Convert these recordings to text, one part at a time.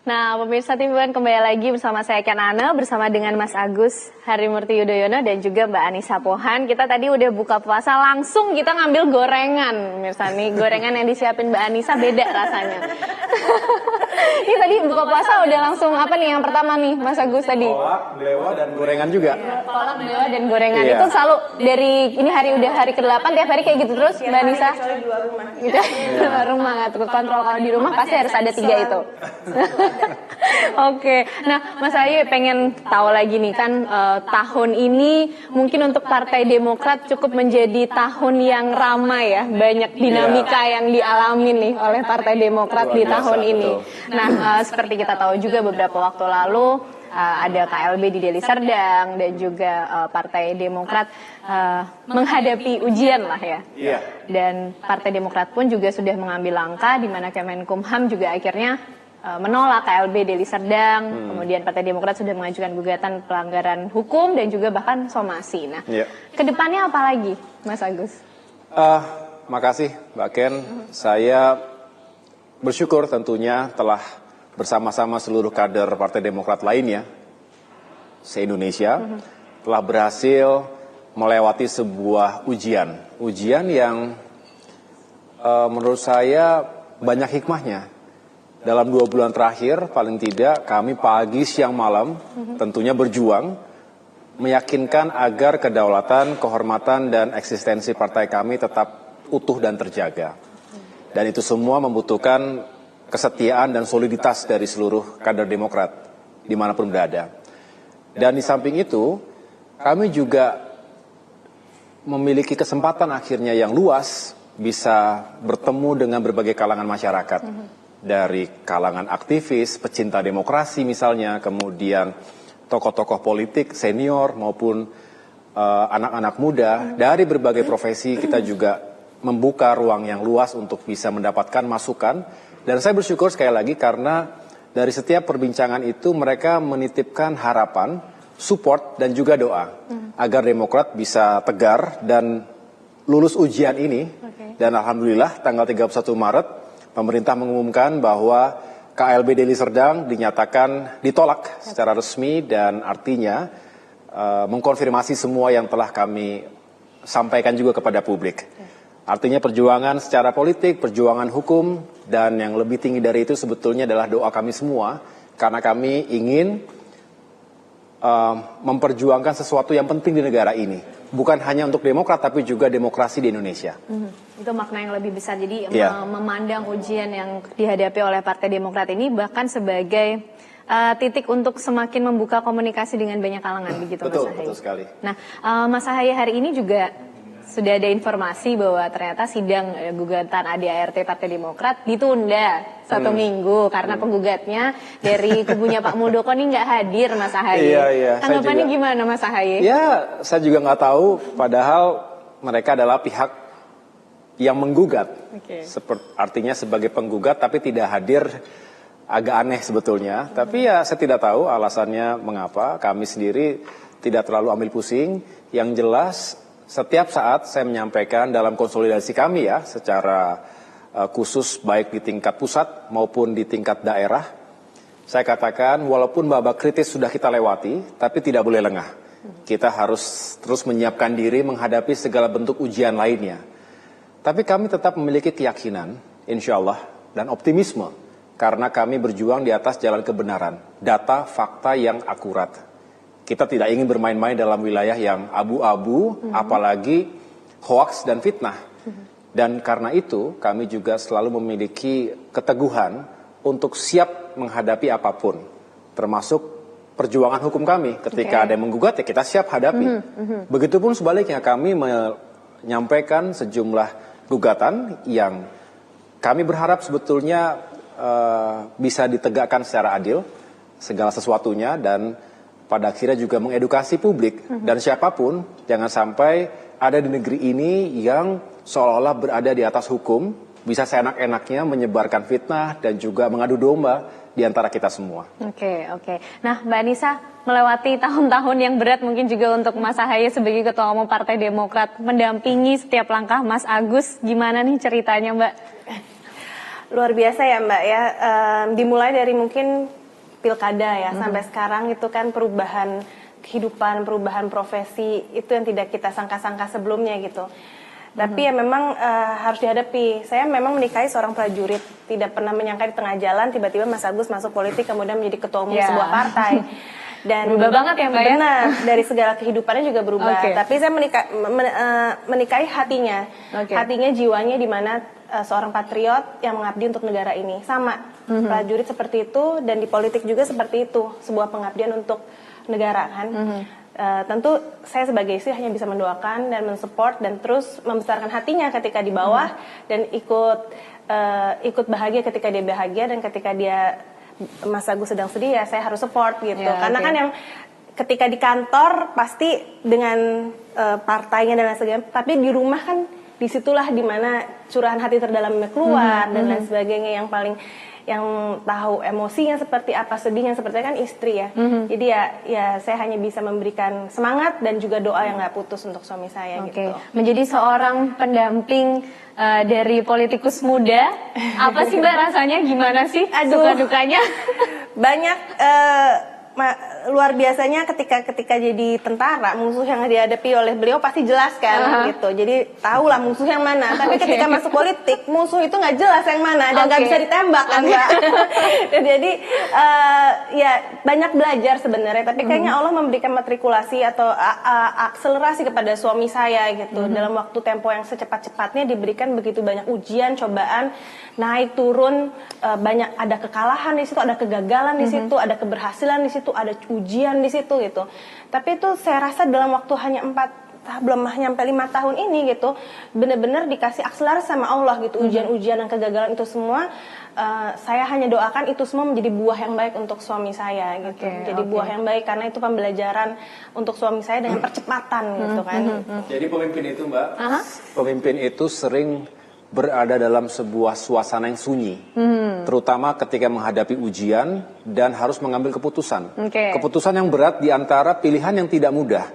Nah, pemirsa Timbuan kembali lagi bersama saya Ken Ane, bersama dengan Mas Agus Harimurti Yudhoyono dan juga Mbak Anissa Pohan. Kita tadi udah buka puasa, langsung kita ngambil gorengan. Pemirsa nih, gorengan yang disiapin Mbak Anissa beda rasanya. Ini tadi buka puasa udah langsung apa nih yang pertama nih Mas Agus tadi? Kolak, belewa, dan gorengan juga. Kolak, belewa, dan gorengan. Itu selalu dari ini udah hari ke-8 tiap hari kayak gitu terus Mbak Anissa? Kecuali di luar rumah. Gitu, di luar rumah nggak tuh kontrol, kalau di rumah pasti harus ada 3 itu. Oke, nah Mas Ayu pengen tahu lagi nih kan tahun ini mungkin untuk Partai Demokrat cukup menjadi tahun yang ramai ya, banyak dinamika yang dialami nih oleh Partai Demokrat di tahun ini. Nah seperti kita tahu juga beberapa waktu lalu ada KLB di Deli Serdang dan juga Partai Demokrat menghadapi ujian lah ya. Dan Partai Demokrat pun juga sudah mengambil langkah di mana Kemenkumham juga akhirnya menolak KLB Deli Serdang, kemudian Partai Demokrat sudah mengajukan gugatan pelanggaran hukum dan juga bahkan somasi. Nah, kedepannya apa lagi, Mas Agus? Makasih, Mbak Ken. Saya bersyukur tentunya telah bersama-sama seluruh kader Partai Demokrat lainnya se-Indonesia telah berhasil melewati sebuah ujian yang menurut saya banyak hikmahnya. Dalam 2 bulan terakhir, paling tidak kami pagi, siang, malam tentunya berjuang meyakinkan agar kedaulatan, kehormatan, dan eksistensi partai kami tetap utuh dan terjaga. Dan itu semua membutuhkan kesetiaan dan soliditas dari seluruh kader Demokrat dimanapun berada. Dan di samping itu, kami juga memiliki kesempatan akhirnya yang luas bisa bertemu dengan berbagai kalangan masyarakat. Dari kalangan aktivis, pecinta demokrasi misalnya, kemudian tokoh-tokoh politik senior maupun anak-anak muda dari berbagai profesi. Kita juga membuka ruang yang luas untuk bisa mendapatkan masukan. Dan saya bersyukur sekali lagi karena dari setiap perbincangan itu mereka menitipkan harapan, support dan juga doa agar Demokrat bisa tegar dan lulus ujian ini. Dan alhamdulillah tanggal 31 Maret pemerintah mengumumkan bahwa KLB Deli Serdang dinyatakan ditolak secara resmi dan artinya mengkonfirmasi semua yang telah kami sampaikan juga kepada publik. Artinya perjuangan secara politik, perjuangan hukum, dan yang lebih tinggi dari itu sebetulnya adalah doa kami semua karena kami ingin memperjuangkan sesuatu yang penting di negara ini. Bukan hanya untuk Demokrat, tapi juga demokrasi di Indonesia. Itu makna yang lebih besar. Jadi memandang ujian yang dihadapi oleh Partai Demokrat ini bahkan sebagai titik untuk semakin membuka komunikasi dengan banyak kalangan, begitu Mas Ahaye? Betul sekali. Nah, Mas Ahaye hari ini juga sudah ada informasi bahwa ternyata sidang gugatan ADART Partai Demokrat ditunda 1 minggu karena penggugatnya dari kubunya Pak Muldoko ini nggak hadir, Mas Ahaye. Tanggapannya gimana, Mas Ahaye? Ya, saya juga nggak tahu. Padahal mereka adalah pihak yang menggugat. Artinya sebagai penggugat tapi tidak hadir, agak aneh sebetulnya. Tapi ya saya tidak tahu alasannya mengapa. Kami sendiri tidak terlalu ambil pusing. Yang jelas setiap saat saya menyampaikan dalam konsolidasi kami ya, secara khusus baik di tingkat pusat maupun di tingkat daerah, saya katakan walaupun babak kritis sudah kita lewati, tapi tidak boleh lengah. Kita harus terus menyiapkan diri menghadapi segala bentuk ujian lainnya. Tapi kami tetap memiliki keyakinan, insya Allah, dan optimisme, karena kami berjuang di atas jalan kebenaran, data, fakta yang akurat. Kita tidak ingin bermain-main dalam wilayah yang abu-abu, apalagi hoaks dan fitnah. Dan karena itu kami juga selalu memiliki keteguhan untuk siap menghadapi apapun, termasuk perjuangan hukum kami. Ketika ada yang menggugat ya kita siap hadapi. Begitupun sebaliknya kami menyampaikan sejumlah gugatan yang kami berharap sebetulnya bisa ditegakkan secara adil segala sesuatunya, dan pada akhirnya juga mengedukasi publik dan siapapun jangan sampai ada di negeri ini yang seolah-olah berada di atas hukum, bisa seenak-enaknya menyebarkan fitnah dan juga mengadu domba di antara kita semua. Oke. Nah, Mbak Anissa, melewati tahun-tahun yang berat mungkin juga untuk Mas Ahaye sebagai Ketua Umum Partai Demokrat, mendampingi setiap langkah Mas Agus, gimana nih ceritanya, Mbak? Luar biasa ya Mbak ya. Dimulai dari mungkin pilkada ya sampai sekarang itu kan perubahan kehidupan, perubahan profesi itu yang tidak kita sangka-sangka sebelumnya gitu. Tapi ya memang harus dihadapi. Saya memang menikahi seorang prajurit, tidak pernah menyangka di tengah jalan tiba-tiba Mas Agus masuk politik kemudian menjadi ketua umum sebuah partai. Dan berubah banget ya Mbak ya? Benar, dari segala kehidupannya juga berubah. Tapi saya menikahi hatinya, hatinya, jiwanya, di mana seorang patriot yang mengabdi untuk negara ini. Sama, prajurit seperti itu, dan di politik juga seperti itu, sebuah pengabdian untuk negara kan. Tentu saya sebagai istri hanya bisa mendoakan dan mensupport dan terus membesarkan hatinya ketika di bawah, dan ikut bahagia ketika dia bahagia, dan ketika dia Mas Agus sedang sedih ya saya harus support gitu. Karena kan yang ketika di kantor pasti dengan partainya dan lain sebagainya, tapi di rumah kan disitulah dimana curahan hati terdalamnya keluar dan lain sebagainya. Yang tahu emosinya seperti apa, sedihnya seperti kan istri ya. Jadi ya saya hanya bisa memberikan semangat dan juga doa yang nggak putus untuk suami saya gitu. Menjadi seorang pendamping dari politikus muda, apa sih Mbak rasanya, gimana sih suka dukanya? Banyak, luar biasanya ketika jadi tentara, musuh yang dihadapi oleh beliau pasti jelas kan gitu. Jadi tahulah musuh yang mana. Tapi ketika masuk politik, musuh itu nggak jelas yang mana dan nggak bisa ditembak kan Mbak. Jadi ya banyak belajar sebenarnya. Tapi kayaknya Allah memberikan matrikulasi atau akselerasi kepada suami saya gitu. Dalam waktu tempo yang secepat-cepatnya diberikan begitu banyak ujian, cobaan, naik turun, banyak, ada kekalahan di situ, ada kegagalan di situ, ada keberhasilan di situ, ada ujian di situ gitu. Tapi itu saya rasa dalam waktu hanya belum nyampe 5 tahun ini gitu, benar-benar dikasih akselerasi sama Allah gitu. Ujian-ujian dan kegagalan itu semua, saya hanya doakan itu semua menjadi buah yang baik untuk suami saya gitu. Jadi buah yang baik karena itu pembelajaran untuk suami saya dengan percepatan gitu kan. Jadi pemimpin itu Mbak, pemimpin itu sering berada dalam sebuah suasana yang sunyi, terutama ketika menghadapi ujian dan harus mengambil keputusan. Keputusan yang berat di antara pilihan yang tidak mudah.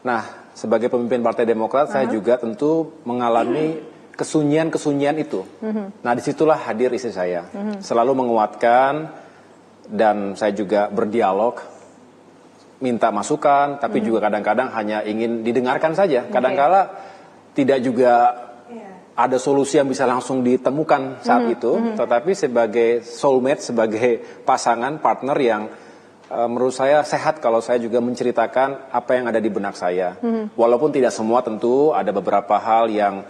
Nah, sebagai pemimpin Partai Demokrat, saya juga tentu mengalami kesunyian-kesunyian itu. Nah, disitulah hadir istri saya, selalu menguatkan, dan saya juga berdialog, minta masukan, tapi juga kadang-kadang hanya ingin didengarkan saja. Kadang-kala tidak juga ada solusi yang bisa langsung ditemukan saat itu, tetapi sebagai soulmate, sebagai pasangan, partner yang menurut saya sehat kalau saya juga menceritakan apa yang ada di benak saya. Walaupun tidak semua tentu, ada beberapa hal yang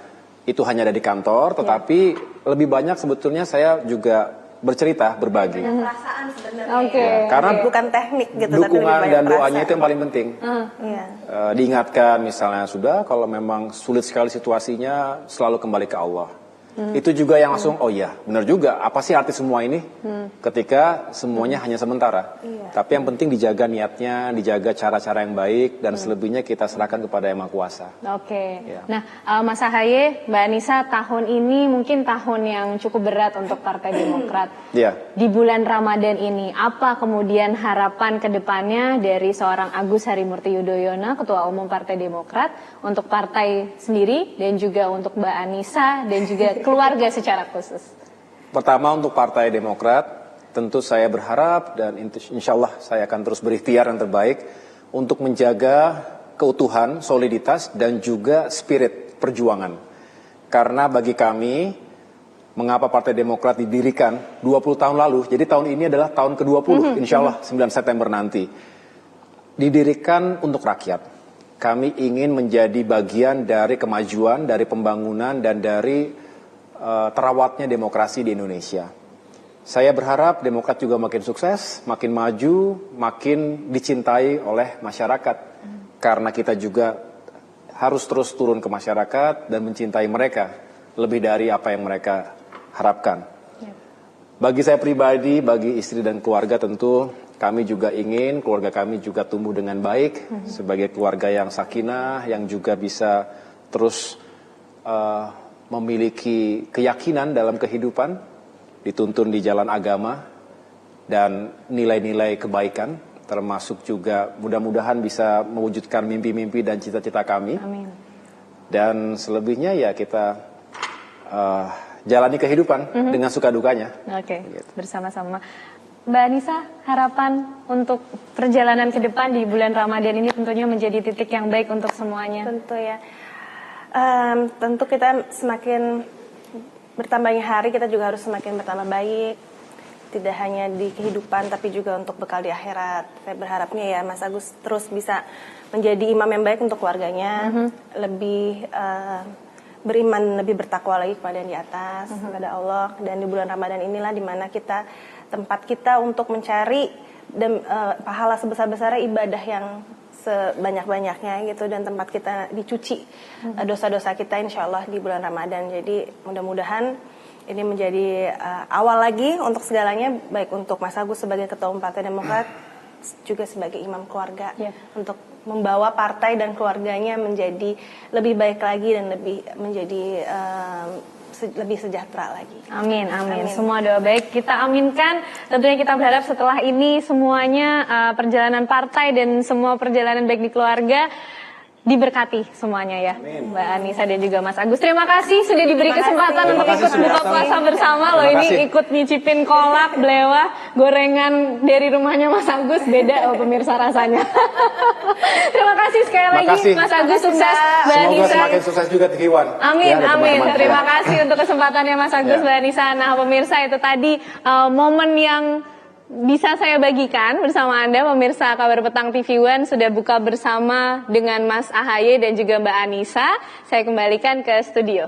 itu hanya ada di kantor, tetapi lebih banyak sebetulnya saya juga bercerita, berbagi. Perasaan sebenarnya. Karena bukan teknik gitu, dukungan dan doanya itu yang paling penting. Diingatkan misalnya, sudah kalau memang sulit sekali situasinya, selalu kembali ke Allah. Itu juga yang langsung, oh iya benar juga, apa sih arti semua ini ketika semuanya hanya sementara. Tapi yang penting dijaga niatnya, dijaga cara-cara yang baik, dan selebihnya kita serahkan kepada Yang Maha Kuasa. Nah, Mas Ahaye, Mbak Anissa, tahun ini mungkin tahun yang cukup berat untuk Partai Demokrat. Di bulan Ramadan ini, apa kemudian harapan ke depannya dari seorang Agus Harimurti Yudhoyono, Ketua Umum Partai Demokrat, untuk partai sendiri dan juga untuk Mbak Anissa dan juga keluarga secara khusus? Pertama, untuk Partai Demokrat, tentu saya berharap dan insya Allah saya akan terus berikhtiar yang terbaik untuk menjaga keutuhan, soliditas, dan juga spirit perjuangan. Karena bagi kami, mengapa Partai Demokrat didirikan 20 tahun lalu, jadi tahun ini adalah tahun ke-20, insya Allah 9 September nanti. Didirikan untuk rakyat. Kami ingin menjadi bagian dari kemajuan, dari pembangunan, dan dari terawatnya demokrasi di Indonesia. Saya berharap Demokrat juga makin sukses, makin maju, makin dicintai oleh masyarakat. Karena kita juga harus terus turun ke masyarakat dan mencintai mereka lebih dari apa yang mereka harapkan. Bagi saya pribadi, bagi istri dan keluarga, tentu kami juga ingin keluarga kami juga tumbuh dengan baik sebagai keluarga yang sakinah, yang juga bisa terus memiliki keyakinan dalam kehidupan, dituntun di jalan agama dan nilai-nilai kebaikan, termasuk juga mudah-mudahan bisa mewujudkan mimpi-mimpi dan cita-cita kami. Amin. Dan selebihnya ya kita jalani kehidupan dengan suka dukanya. Oke, bersama-sama. Mbak Anissa, harapan untuk perjalanan ke depan di bulan Ramadan ini tentunya menjadi titik yang baik untuk semuanya. Tentu ya. Tentu kita semakin bertambahnya hari, kita juga harus semakin bertambah baik. Tidak hanya di kehidupan, tapi juga untuk bekal di akhirat. Saya berharapnya ya Mas Agus terus bisa menjadi imam yang baik untuk keluarganya, lebih beriman, lebih bertakwa lagi kepada yang di atas, kepada Allah. Dan di bulan Ramadan inilah dimana tempat kita untuk mencari pahala sebesar-besarnya, ibadah yang sebanyak-banyaknya gitu, dan tempat kita dicuci dosa-dosa kita insya Allah di bulan Ramadan. Jadi mudah-mudahan ini menjadi awal lagi untuk segalanya, baik untuk Mas Agus sebagai Ketua Umum Partai Demokrat, juga sebagai imam keluarga, untuk membawa partai dan keluarganya menjadi lebih baik lagi dan lebih menjadi lebih sejahtera lagi. Amin, amin. Semua doa baik kita aminkan. Tentunya kita berharap setelah ini semuanya perjalanan partai dan semua perjalanan baik di keluarga diberkati semuanya ya. Amin. Mbak Anissa dan juga Mas Agus. Terima kasih sudah diberi kesempatan untuk ikut buka puasa bersama loh. Ini ikut nyicipin kolak, belewah, gorengan dari rumahnya Mas Agus. Beda pemirsa rasanya. Terima kasih sekali lagi Mas Agus, sukses. Mbak Anissa. Semoga semakin sukses juga TV One. Amin, ya, amin. Terima kasih untuk kesempatannya Mas Agus, Mbak Anissa. Nah pemirsa, itu tadi momen yang bisa saya bagikan bersama Anda, pemirsa Kabar Petang TV One, sudah buka bersama dengan Mas AHY dan juga Mbak Anissa. Saya kembalikan ke studio.